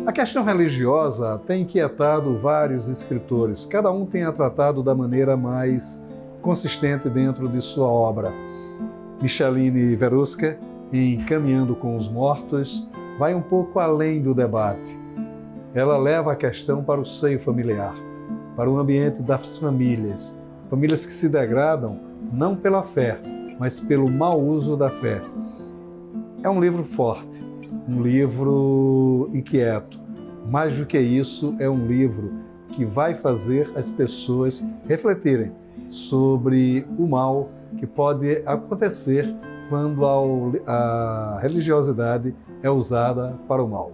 A questão religiosa tem inquietado vários escritores, cada um tem a tratado da maneira mais consistente dentro de sua obra. Micheline Verusca, em Caminhando com os Mortos, vai um pouco além do debate. Ela leva a questão para o seio familiar, para o ambiente das famílias, famílias que se degradam não pela fé, mas pelo mau uso da fé. É um livro forte, um livro inquieto. Mais do que isso, é um livro que vai fazer as pessoas refletirem sobre o mal que pode acontecer quando a religiosidade é usada para o mal.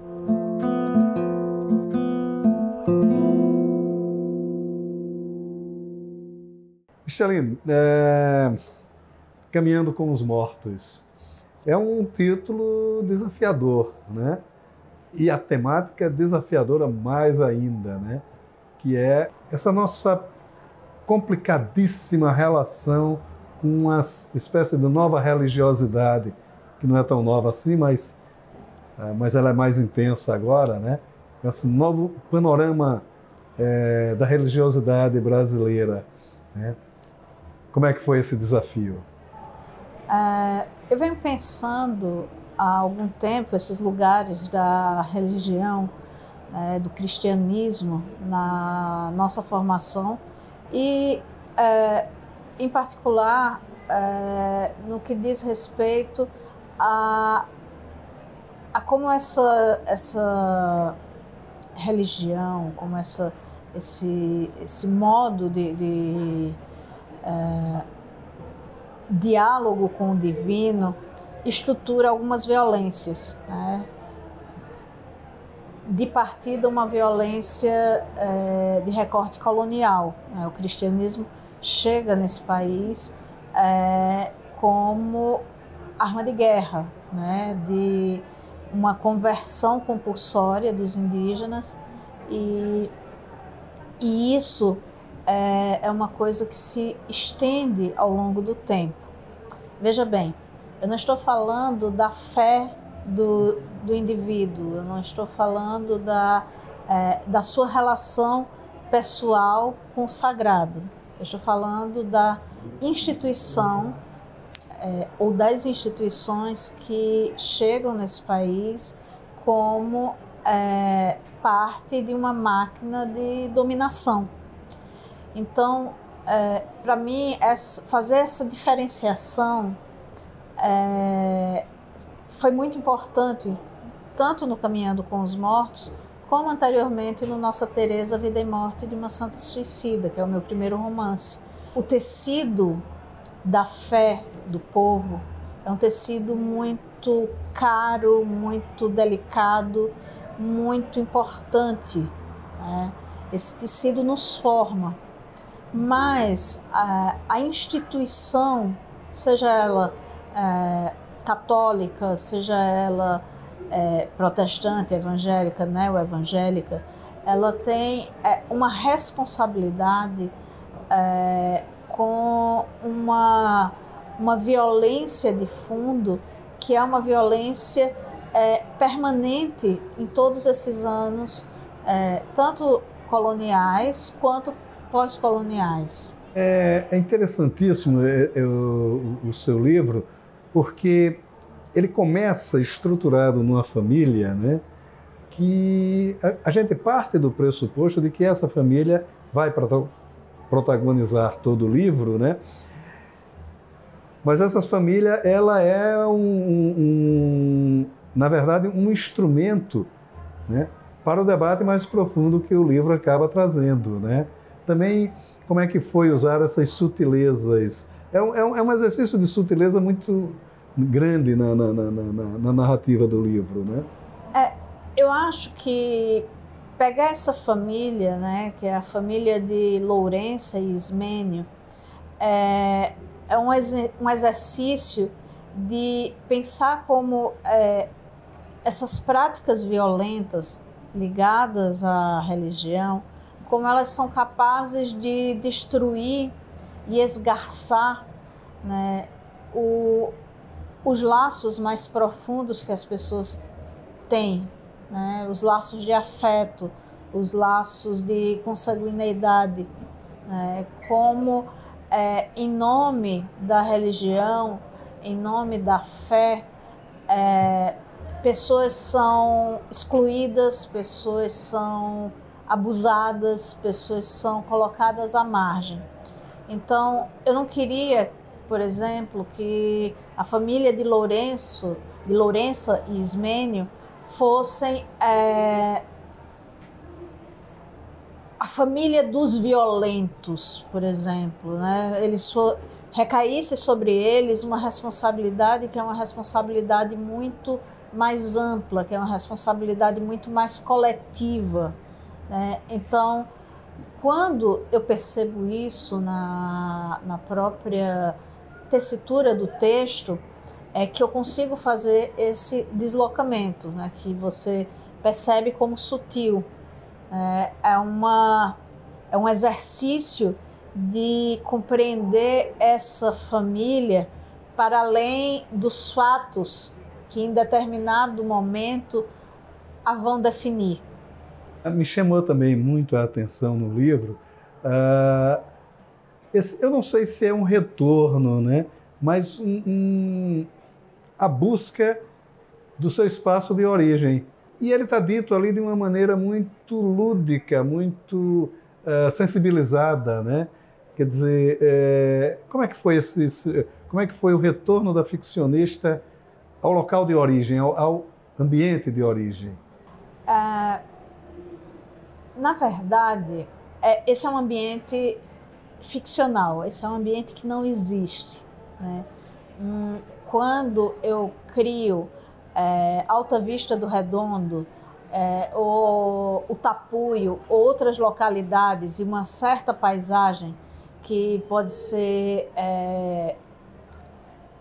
Micheline, Caminhando com os Mortos é um título desafiador, né? E a temática é desafiadora mais ainda, né? Que é essa nossa complicadíssima relação com uma espécie de nova religiosidade, que não é tão nova assim, mas ela é mais intensa agora, né? Esse novo panorama da religiosidade brasileira, né? Como é que foi esse desafio? Eu venho pensando há algum tempo esses lugares da religião, do cristianismo na nossa formação e, em particular, no que diz respeito a como essa religião, como esse modo de diálogo com o divino estrutura algumas violências, né? De partida, uma violência de recorte colonial, né? O cristianismo chega nesse país como arma de guerra, né? De uma conversão compulsória dos indígenas e isso é uma coisa que se estende ao longo do tempo. Veja bem, eu não estou falando da fé do indivíduo, eu não estou falando da sua relação pessoal com o sagrado. Eu estou falando da instituição ou das instituições que chegam nesse país como parte de uma máquina de dominação. Então, para mim, fazer essa diferenciação foi muito importante, tanto no Caminhando com os Mortos, como anteriormente no Nossa Teresa, Vida e Morte de uma Santa Suicida, que é o meu primeiro romance. O tecido da fé do povo é um tecido muito caro, muito delicado, muito importante, né? Esse tecido nos forma, mas a instituição, seja ela católica, seja ela protestante, evangélica, neo-evangélica, ela tem uma responsabilidade com uma violência de fundo, que é uma violência permanente em todos esses anos, tanto coloniais quanto pós-coloniais. É interessantíssimo o seu livro, porque ele começa estruturado numa família, né, que a gente parte do pressuposto de que essa família vai protagonizar todo o livro, né? Mas essa família, ela é na verdade, um instrumento, né, para o debate mais profundo que o livro acaba trazendo, né? Também, como é que foi usar essas sutilezas? É um exercício de sutileza muito grande na narrativa do livro, né? Eu acho que pegar essa família, né, que é a família de Lourença e Ismênio, é um exercício de pensar como essas práticas violentas ligadas à religião, como elas são capazes de destruir e esgarçar, né, os laços mais profundos que as pessoas têm né? Os laços de afeto, os laços de consanguineidade, né? Como em nome da religião, em nome da fé, pessoas são excluídas, pessoas são abusadas, pessoas são colocadas à margem. Então, eu não queria, por exemplo, que a família de Lourença e Ismênio fossem a família dos violentos, por exemplo, né? Recaísse sobre eles uma responsabilidade que é uma responsabilidade muito mais ampla, que é uma responsabilidade muito mais coletiva, né? Então, quando eu percebo isso na própria tessitura do texto, é que eu consigo fazer esse deslocamento, né? Que você percebe como sutil. É um exercício de compreender essa família para além dos fatos que em determinado momento a vão definir. Me chamou também muito a atenção no livro, eu não sei se é um retorno, né? Mas a busca do seu espaço de origem. E ele está dito ali de uma maneira muito lúdica, muito sensibilizada, né? Quer dizer, como é que foi o retorno da ficcionista ao local de origem, ao ambiente de origem? Na verdade, esse é um ambiente ficcional, esse é um ambiente que não existe, né? Quando eu crio Alta Vista do Redondo, o Tapuio, outras localidades e uma certa paisagem que pode ser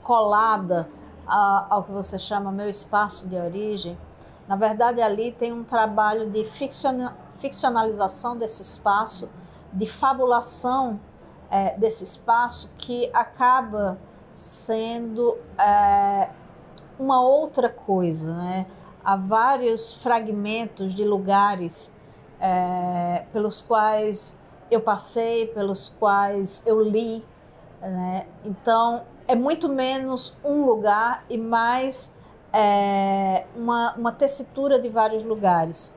colada ao que você chama meu espaço de origem, na verdade ali tem um trabalho de ficcionalização desse espaço, de fabulação desse espaço que acaba sendo uma outra coisa, né? Há vários fragmentos de lugares pelos quais eu passei, pelos quais eu li, né? Então, é muito menos um lugar e mais uma tessitura de vários lugares.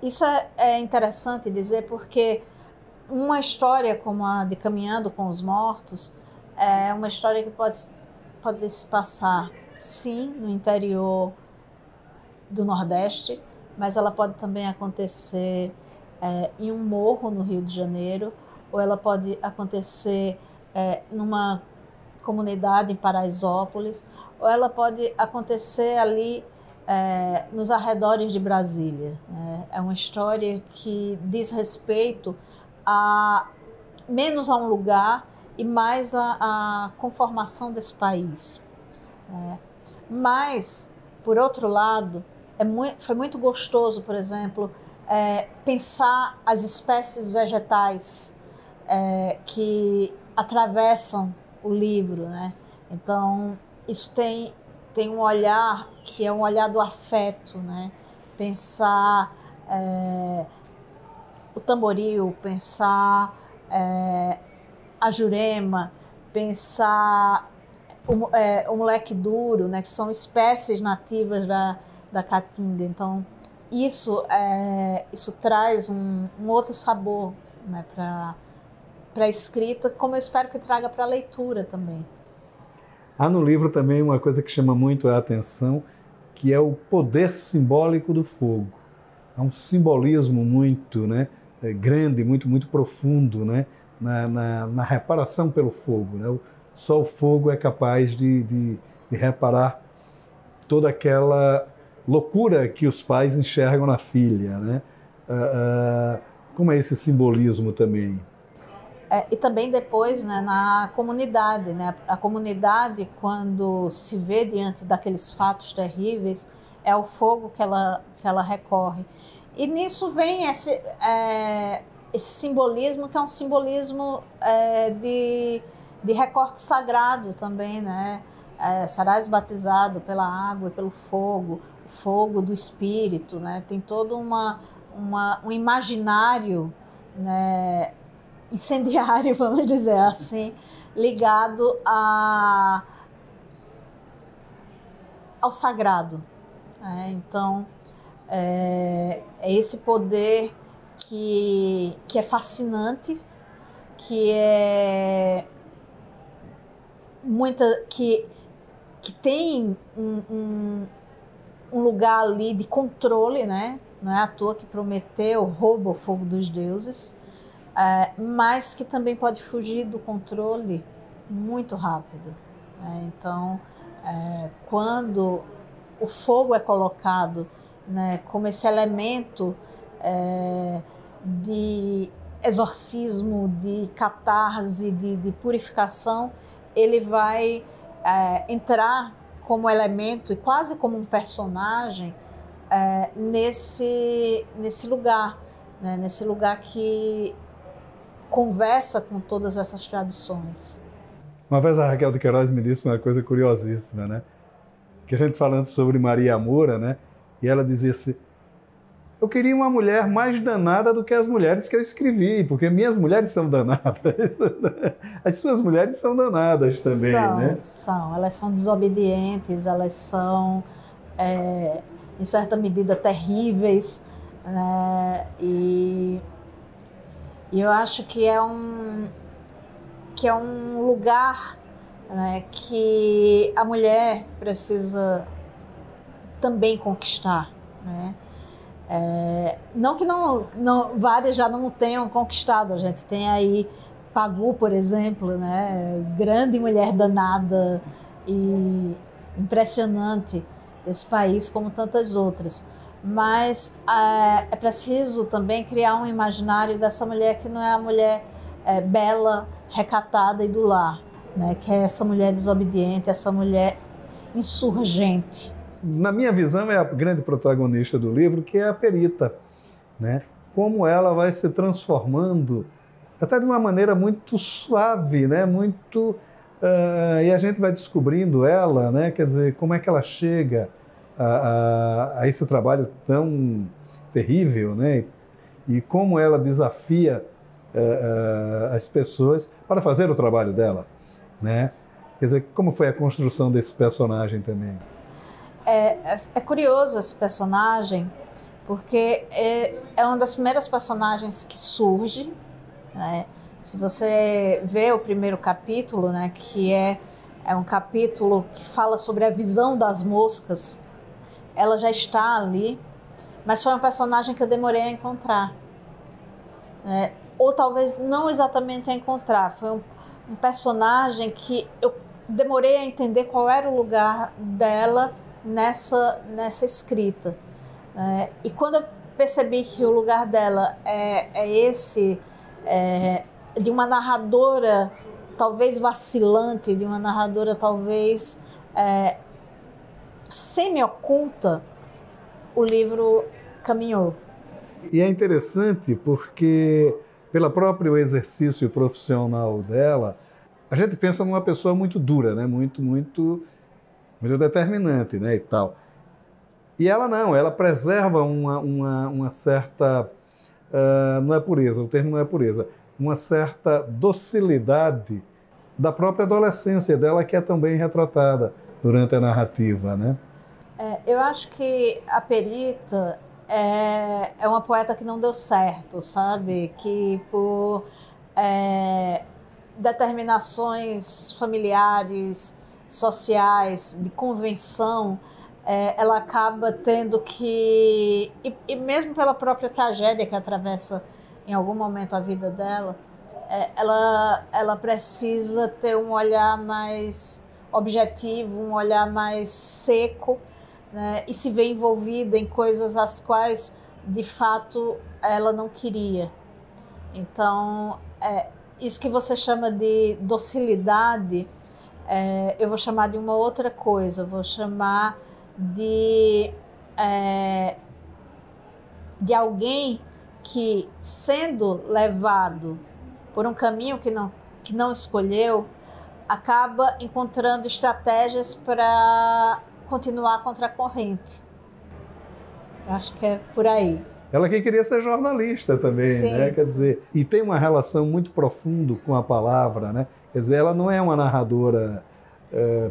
Isso é interessante dizer porque uma história como a de Caminhando com os Mortos é uma história que pode se passar, sim, no interior do Nordeste, mas ela pode também acontecer em um morro no Rio de Janeiro, ou ela pode acontecer numa comunidade em Paraisópolis, ou ela pode acontecer ali nos arredores de Brasília. É uma história que diz respeito menos a um lugar e mais a conformação desse país. Mas, por outro lado, foi muito gostoso, por exemplo, pensar as espécies vegetais que atravessam o livro, né? Então, isso tem um olhar que é um olhar do afeto, né? Pensar o tamboril, pensar a jurema, pensar o moleque duro, né, que são espécies nativas da caatinga. Então, isso traz um outro sabor, né, para a escrita, como eu espero que traga para a leitura também. Há no livro também uma coisa que chama muito a atenção, que é o poder simbólico do fogo. Há um simbolismo muito, né, grande, muito, muito profundo, né, na reparação pelo fogo, né? Só o fogo é capaz de reparar toda aquela loucura que os pais enxergam na filha, né? Como é esse simbolismo também? E também depois, né, na comunidade, né? A comunidade, quando se vê diante daqueles fatos terríveis, é o fogo que ela recorre. E nisso vem esse simbolismo, que é um simbolismo de recorte sagrado também, né? Serás batizado pela água e pelo fogo, fogo do espírito, né? Tem todo um imaginário, né, incendiário, vamos dizer assim, ligado ao sagrado. Né? Então, é esse poder que é fascinante, que é que tem um lugar ali de controle, né? Não é à toa que Prometeu rouba o fogo dos deuses, mas que também pode fugir do controle muito rápido. Né? Então, quando o fogo é colocado, né, como esse elemento de exorcismo, de catarse, de purificação, ele vai entrar como elemento e quase como um personagem nesse lugar, né? Nesse lugar que conversa com todas essas tradições. Uma vez a Raquel de Queiroz me disse uma coisa curiosíssima, né? Que a gente falando sobre Maria Moura, né? E ela dizia assim: eu queria uma mulher mais danada do que as mulheres que eu escrevi, porque minhas mulheres são danadas. As suas mulheres são danadas também, né? São. Elas são desobedientes, elas são, em certa medida, terríveis. Né? E eu acho que é um lugar, né, que a mulher precisa também conquistar, né? Não que várias já não tenham conquistado. A gente tem aí Pagu, por exemplo, né? Grande mulher danada e impressionante desse país, como tantas outras. Mas é preciso também criar um imaginário dessa mulher que não é a mulher bela, recatada e do lar, né? Que é essa mulher desobediente, essa mulher insurgente. Na minha visão, é a grande protagonista do livro, que é a Perita, né? Como ela vai se transformando, até de uma maneira muito suave, né? Muito, e a gente vai descobrindo ela, né? Quer dizer, como é que ela chega a esse trabalho tão terrível, né? E como ela desafia as pessoas para fazer o trabalho dela, né? Quer dizer, como foi a construção desse personagem também? É curioso esse personagem, porque é uma das primeiras personagens que surge, né? Se você vê o primeiro capítulo, né, que é um capítulo que fala sobre a visão das moscas, ela já está ali, mas foi um personagem que eu demorei a encontrar. Ou talvez não exatamente a encontrar, foi um personagem que eu demorei a entender qual era o lugar dela nessa escrita. E quando eu percebi que o lugar dela é esse, de uma narradora talvez vacilante, de uma narradora talvez semi-oculta, o livro caminhou. E é interessante porque, pelo próprio exercício profissional dela, a gente pensa numa pessoa muito dura, né? Muito determinante, né? E tal. E ela não, ela preserva uma certa, não é pureza, o termo não é pureza, uma certa docilidade da própria adolescência dela, que é também retratada durante a narrativa, né? Eu acho que a Perita é uma poeta que não deu certo, sabe? Que por determinações familiares, sociais, de convenção, ela acaba tendo que, e mesmo pela própria tragédia que atravessa em algum momento a vida dela, ela precisa ter um olhar mais objetivo, um olhar mais seco, né, e se vê envolvida em coisas as quais, de fato, ela não queria. Então, isso que você chama de docilidade, eu vou chamar de uma outra coisa, vou chamar de alguém que, sendo levado por um caminho que não escolheu, acaba encontrando estratégias para continuar contra a corrente. Eu acho que é por aí. Ela que queria ser jornalista também, Sim. né? Quer dizer, e tem uma relação muito profunda com a palavra, né? Quer dizer, ela não é uma narradora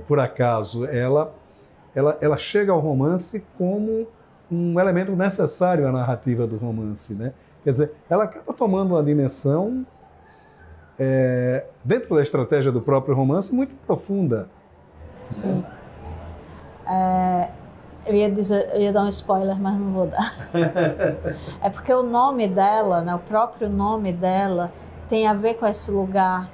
por acaso, ela chega ao romance como um elemento necessário à narrativa do romance, né? Quer dizer, ela acaba tomando uma dimensão, dentro da estratégia do próprio romance, muito profunda. Sim. Eu ia dar um spoiler, mas não vou dar. É porque o nome dela, né, o próprio nome dela, tem a ver com esse lugar,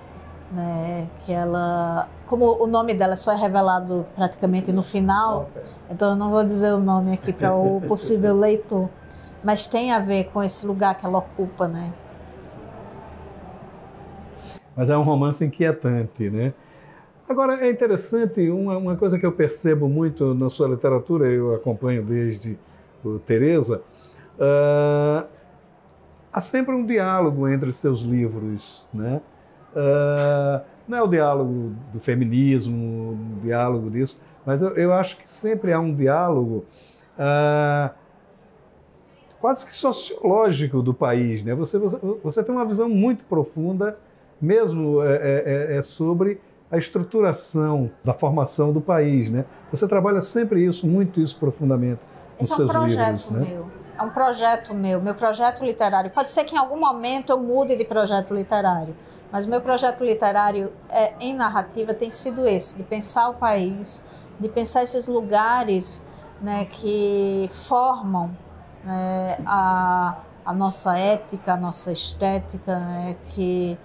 né, que ela... Como o nome dela só é revelado praticamente no final, então eu não vou dizer o nome aqui para o possível leitor, mas tem a ver com esse lugar que ela ocupa, né? Mas é um romance inquietante, né? Agora, é interessante, uma coisa que eu percebo muito na sua literatura, eu acompanho desde o Teresa, há sempre um diálogo entre seus livros, né? Não é o diálogo do feminismo, o diálogo disso, mas eu acho que sempre há um diálogo quase que sociológico do país, né? Você tem uma visão muito profunda, mesmo sobre a estruturação da formação do país, né? Você trabalha sempre muito isso profundamente nos seus livros, né? É um projeto meu projeto literário. Pode ser que em algum momento eu mude de projeto literário, mas o meu projeto literário em narrativa tem sido esse, de pensar o país, de pensar esses lugares, né, que formam, né, a nossa ética, a nossa estética, né, que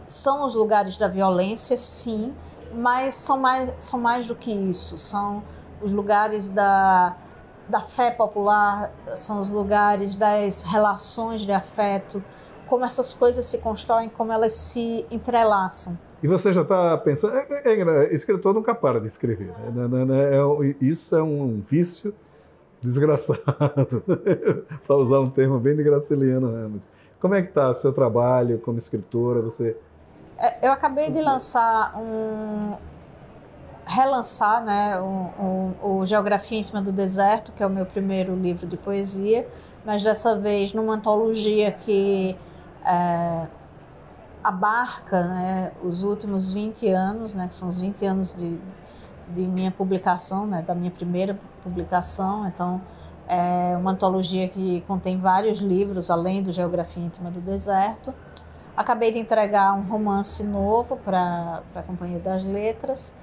são os lugares da violência, sim, mas são mais do que isso. São os lugares da fé popular, são os lugares das relações de afeto, como essas coisas se constroem, como elas se entrelaçam. E você já está pensando... escritor nunca para de escrever, né? Isso é um vício desgraçado, para usar um termo bem de Graciliano Ramos. Como é que está o seu trabalho como escritora? Eu acabei de relançar, né, o Geografia Íntima do Deserto, que é o meu primeiro livro de poesia, mas dessa vez numa antologia que abarca, né, os últimos 20 anos, né, que são os 20 anos de minha publicação, né, da minha primeira publicação. Então, é uma antologia que contém vários livros, além do Geografia Íntima do Deserto. Acabei de entregar um romance novo para a Companhia das Letras,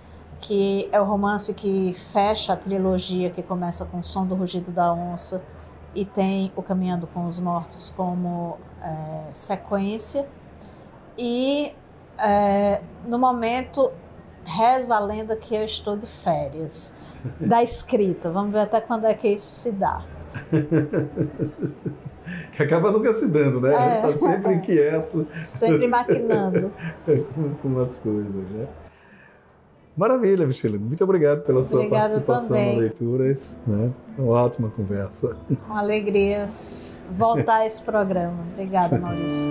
que é o romance que fecha a trilogia, que começa com O Som do Rugido da Onça e tem O Caminhando com os Mortos como sequência. E, no momento, reza a lenda que eu estou de férias da escrita. Vamos ver até quando é que isso se dá. Que acaba nunca se dando, né? Está sempre inquieto. Sempre maquinando. com as coisas, né? Maravilha, Michelina. Muito obrigado pela sua participação nas leituras, né? Uma ótima conversa. Com alegria voltar a esse programa. Obrigada, Maurício.